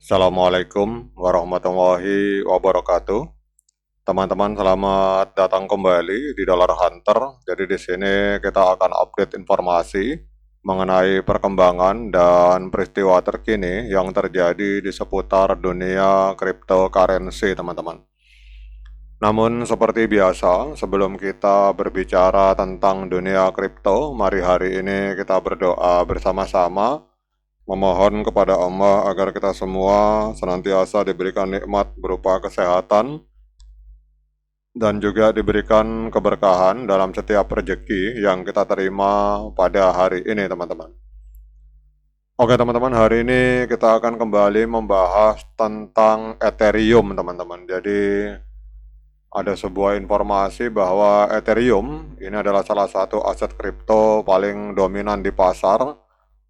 Assalamualaikum warahmatullahi wabarakatuh. Teman-teman, selamat datang kembali di Dollar Hunter. Jadi di sini kita akan update informasi mengenai perkembangan dan peristiwa terkini yang terjadi di seputar dunia cryptocurrency, teman-teman. Namun seperti biasa, sebelum kita berbicara tentang dunia kripto, mari hari ini kita berdoa bersama-sama memohon kepada Allah agar kita semua senantiasa diberikan nikmat berupa kesehatan dan juga diberikan keberkahan dalam setiap rezeki yang kita terima pada hari ini, teman-teman. Oke, teman-teman, hari ini kita akan kembali membahas tentang Ethereum, teman-teman. Jadi ada sebuah informasi bahwa Ethereum ini adalah salah satu aset kripto paling dominan di pasar,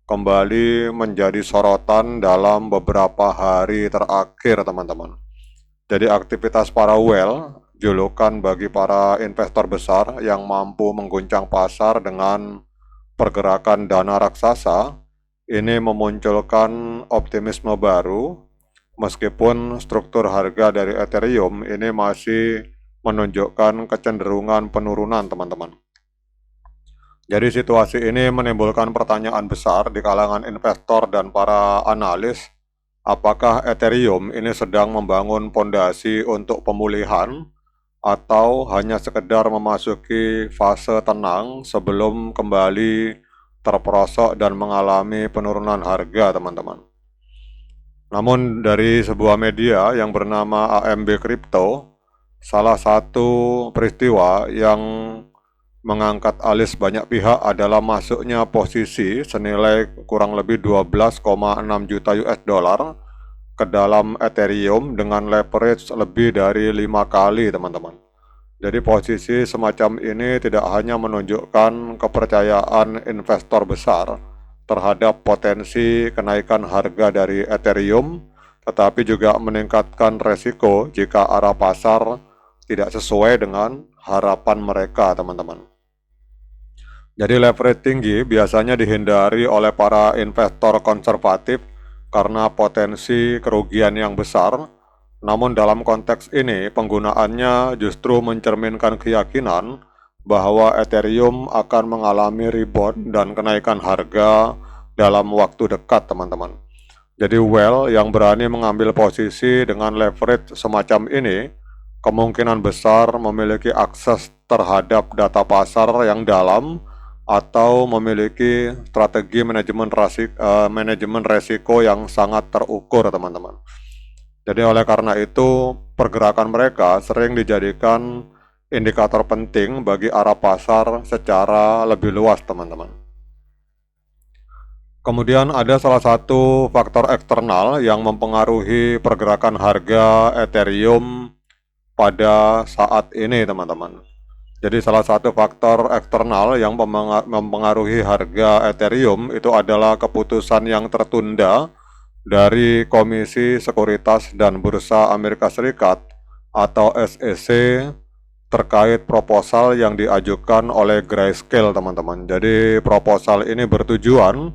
kembali menjadi sorotan dalam beberapa hari terakhir, teman-teman. Jadi aktivitas para whale, julukan bagi para investor besar yang mampu mengguncang pasar dengan pergerakan dana raksasa, ini memunculkan optimisme baru, meskipun struktur harga dari Ethereum ini masih menunjukkan kecenderungan penurunan, teman-teman. Jadi situasi ini menimbulkan pertanyaan besar di kalangan investor dan para analis, apakah Ethereum ini sedang membangun fondasi untuk pemulihan atau hanya sekedar memasuki fase tenang sebelum kembali terperosok dan mengalami penurunan harga, teman-teman. Namun dari sebuah media yang bernama AMB Crypto, salah satu peristiwa yang mengangkat alis banyak pihak adalah masuknya posisi senilai kurang lebih 12,6 juta US dollar ke dalam Ethereum dengan leverage lebih dari 5 kali, teman-teman. Jadi posisi semacam ini tidak hanya menunjukkan kepercayaan investor besar terhadap potensi kenaikan harga dari Ethereum, tetapi juga meningkatkan resiko jika arah pasar tidak sesuai dengan harapan mereka, teman-teman. Jadi leverage tinggi biasanya dihindari oleh para investor konservatif karena potensi kerugian yang besar. Namun dalam konteks ini penggunaannya justru mencerminkan keyakinan bahwa Ethereum akan mengalami rebound dan kenaikan harga dalam waktu dekat, teman-teman. Jadi whale yang berani mengambil posisi dengan leverage semacam ini kemungkinan besar memiliki akses terhadap data pasar yang dalam atau memiliki strategi manajemen resiko yang sangat terukur, teman-teman. Jadi oleh karena itu, pergerakan mereka sering dijadikan indikator penting bagi arah pasar secara lebih luas, teman-teman. Kemudian ada salah satu faktor eksternal yang mempengaruhi pergerakan harga Ethereum pada saat ini, teman-teman. Jadi salah satu faktor eksternal yang mempengaruhi harga Ethereum itu adalah keputusan yang tertunda dari Komisi Sekuritas dan Bursa Amerika Serikat atau SEC terkait proposal yang diajukan oleh Grayscale, teman-teman. Jadi proposal ini bertujuan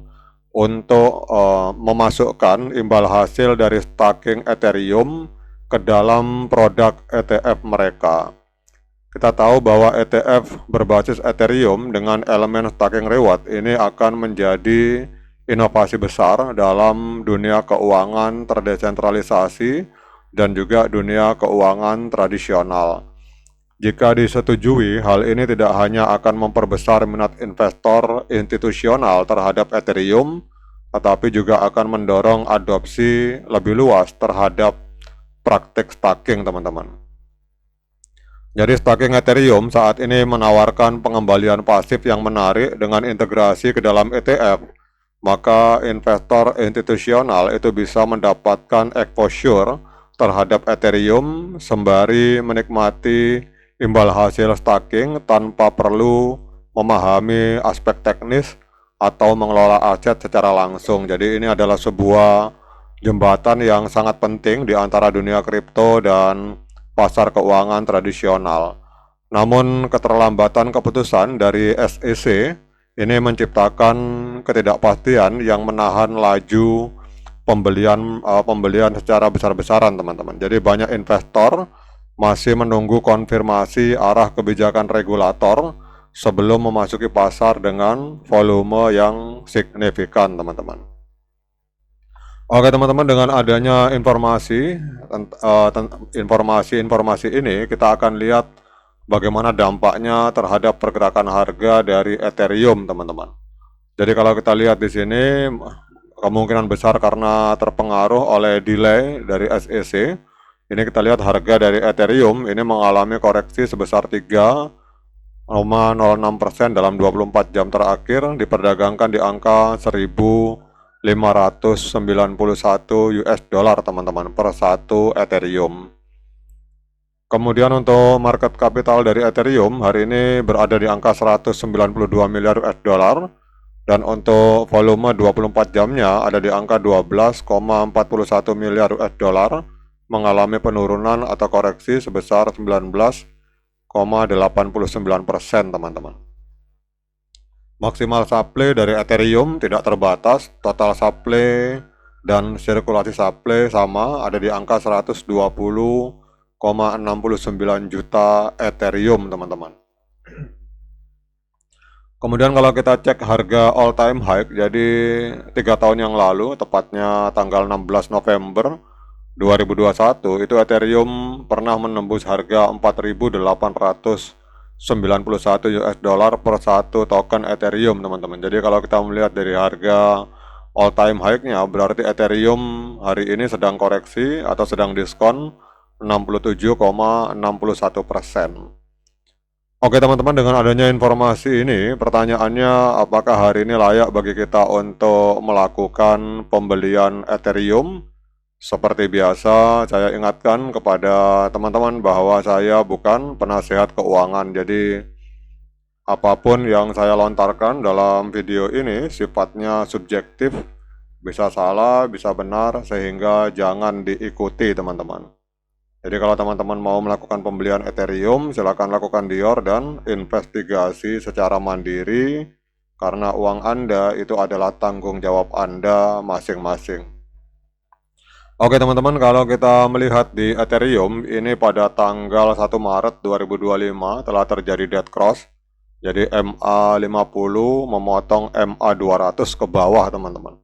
untuk memasukkan imbal hasil dari staking Ethereum ke dalam produk ETF mereka. Kita tahu bahwa ETF berbasis Ethereum dengan elemen staking reward ini akan menjadi inovasi besar dalam dunia keuangan terdesentralisasi dan juga dunia keuangan tradisional. Jika disetujui, hal ini tidak hanya akan memperbesar minat investor institusional terhadap Ethereum, tetapi juga akan mendorong adopsi lebih luas terhadap praktik staking, teman-teman. Jadi staking Ethereum saat ini menawarkan pengembalian pasif yang menarik dengan integrasi ke dalam ETF, maka investor institusional itu bisa mendapatkan exposure terhadap Ethereum sembari menikmati imbal hasil staking tanpa perlu memahami aspek teknis atau mengelola aset secara langsung. Jadi ini adalah sebuah jembatan yang sangat penting di antara dunia kripto dan pasar keuangan tradisional. Namun keterlambatan keputusan dari SEC ini menciptakan ketidakpastian yang menahan laju pembelian secara besar-besaran teman-teman. Jadi banyak investor masih menunggu konfirmasi arah kebijakan regulator sebelum memasuki pasar dengan volume yang signifikan teman-teman. Oke teman-teman, dengan adanya informasi ini kita akan lihat bagaimana dampaknya terhadap pergerakan harga dari Ethereum teman-teman. Jadi kalau kita lihat di sini kemungkinan besar karena terpengaruh oleh delay dari SEC, ini kita lihat harga dari Ethereum ini mengalami koreksi sebesar 3,06% dalam 24 jam terakhir, diperdagangkan di angka 1.591 US dollar teman-teman per satu Ethereum. Kemudian untuk market capital dari Ethereum hari ini berada di angka 192 miliar US dollar, dan untuk volume 24 jamnya ada di angka 12,41 miliar US dollar, mengalami penurunan atau koreksi sebesar 19,89% teman-teman. Maksimal supply dari Ethereum tidak terbatas, total supply dan sirkulasi supply sama, ada di angka 120,69 juta Ethereum teman-teman. Kemudian kalau kita cek harga all time high, jadi 3 tahun yang lalu, tepatnya tanggal 16 November 2021, itu Ethereum pernah menembus harga 4.891 US dollar per satu token Ethereum teman-teman. Jadi kalau kita melihat dari harga all time high-nya, berarti Ethereum hari ini sedang koreksi atau sedang diskon 67,61%. Oke teman-teman, dengan adanya informasi ini, pertanyaannya apakah hari ini layak bagi kita untuk melakukan pembelian Ethereum? Seperti biasa, saya ingatkan kepada teman-teman bahwa saya bukan penasehat keuangan. Jadi apapun yang saya lontarkan dalam video ini sifatnya subjektif, bisa salah, bisa benar, sehingga jangan diikuti teman-teman. Jadi kalau teman-teman mau melakukan pembelian Ethereum, silakan lakukan dior dan investigasi secara mandiri, karena uang Anda itu adalah tanggung jawab Anda masing-masing. Oke teman-teman, kalau kita melihat di Ethereum, ini pada tanggal 1 Maret 2025 telah terjadi dead cross. Jadi MA50 memotong MA200 ke bawah teman-teman.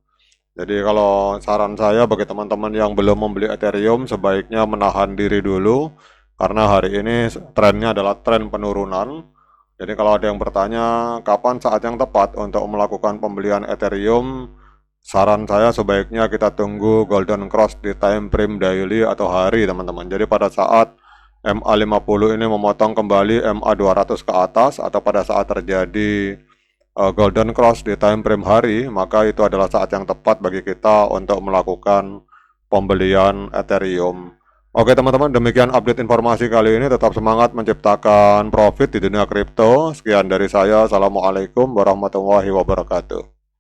Jadi kalau saran saya bagi teman-teman yang belum membeli Ethereum, sebaiknya menahan diri dulu, karena hari ini trennya adalah tren penurunan. Jadi kalau ada yang bertanya kapan saat yang tepat untuk melakukan pembelian Ethereum, saran saya sebaiknya kita tunggu golden cross di time frame daily atau hari teman-teman. Jadi pada saat MA50 ini memotong kembali MA200 ke atas, atau pada saat terjadi golden cross di time frame hari, maka itu adalah saat yang tepat bagi kita untuk melakukan pembelian Ethereum. Oke teman-teman, demikian update informasi kali ini. Tetap semangat menciptakan profit di dunia kripto. Sekian dari saya. Assalamualaikum warahmatullahi wabarakatuh.